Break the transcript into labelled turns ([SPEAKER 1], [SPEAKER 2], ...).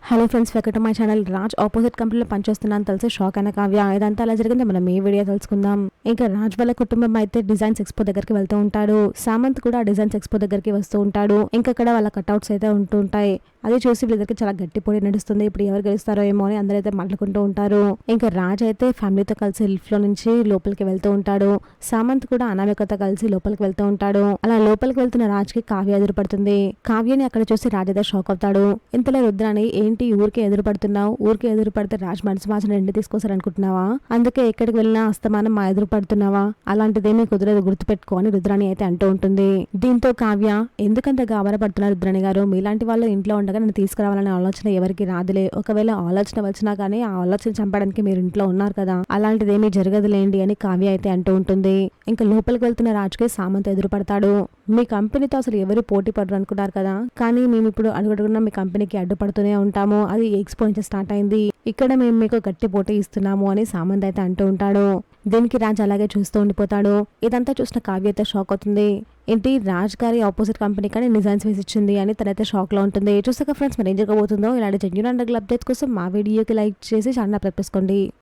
[SPEAKER 1] Hello friends, welcome to my channel. Raj opposite కంపెనీలో పనిచేస్తున్నాను తెలిసి షాక్ అయిన కావ్య. ఇదంతా అలా జరిగింది, మనం ఈ వీడియో తెలుసుకుందాం. ఇంకా రాజ్ వాళ్ళ కుటుంబం అయితే డిజైన్స్ ఎక్స్పో దగ్గరికి వెళ్తూ ఉంటాడు. సామంత్ కూడా డిజైన్స్ ఎక్స్పో దగ్గరికి వస్తూ ఉంటాడు. ఇంకా అక్కడ వాళ్ళ కట్అవుట్స్ అయితే ఉంటూ ఉంటాయి. అది చూసి వీళ్ళకి చాలా గట్టి పోటీ నడుస్తుంది. ఇప్పుడు ఎవరు గెలుస్తారో ఏమో అని అందరైతే మాట్లాడుకుంటూ ఉంటారు. ఇంకా రాజ్ అయితే ఫ్యామిలీతో కలిసి లిఫ్ట్ లో నుంచి లోపలికి వెళ్తూ ఉంటాడు. సామంత్ కూడా అనామికతో కలిసి లోపలికి వెళ్తూ ఉంటాడు. అలా లోపలికి వెళ్తున్న రాజ్ కి కావ్య ఎదురుపడుతుంది. కావ్యని అక్కడ చూసి రాజ్ అయితే షాక్ అవుతాడు. ఇంతలో రుద్రాని, ఏంటి ఊరికే ఎదురుపడుతున్నావు? ఊరికే ఎదురుపడితే రాజ్ మనసు మార్చిన ఎండి తీసుకొస్తారనుకుంటున్నావా? అందుకే ఎక్కడికి వెళ్ళినా అస్తమానం మా ఎదురు పడుతున్నావా? అలాంటిదేమీ కుదరదు, గుర్తుపెట్టుకో అని రుద్రాని అయితే అంటూ ఉంటుంది. దీంతో కావ్య, ఎందుకంత గాబర పడుతున్నారు రుద్రాని గారు? మీలాంటి వాళ్ళు ఇంట్లో ఉండగా నన్ను తీసుకురావాలనే ఆలోచన ఎవరికి రాదులే. ఒకవేళ ఆలోచన వచ్చినా కానీ ఆ ఆలోచన చంపడానికి మీరు ఇంట్లో ఉన్నారు కదా, అలాంటిదేమీ జరగదులేండి అని కావ్య అయితే అంటూ ఉంటుంది. ఇంకా లోపలికి వెళ్తున్న రాజుకి సామంత్ ఎదురుపడతాడు. మీ కంపెనీతో అసలు ఎవరు పోటీ పడరు అనుకున్నారు కదా, కానీ మేము ఇప్పుడు అడుగడుగునా మీ కంపెనీకి అడ్డుపడుతూనే ఉంటాము. అది ఎక్స్పో నుంచి స్టార్ట్ అయింది. ఇక్కడ మేము మీకు గట్టి పోటీ ఇస్తున్నాము అని సామంత్ అయితే అంటూ ఉంటాడు. దీనికి రాజ్ అలాగే చూస్తూ ఉండిపోతాడు. ఇదంతా చూసిన కావ్య అయితే షాక్ అవుతుంది. ఏంటి, రాజ్ గారి ఆపోజిట్ కంపెనీ కానీ డిజైన్స్ వేసి ఇచ్చింది అని తనైతే షాక్ లో ఉంటుంది. చూసాక ఫ్రెండ్స్, మరి ఏం జరగబోతుందో? ఇలాంటి జెన్యూన్ అండ్ అప్డేట్స్ కోసం మా వీడియోకి లైక్ చేసి ఛానల్ సబ్స్క్రైబ్ చేసుకోండి.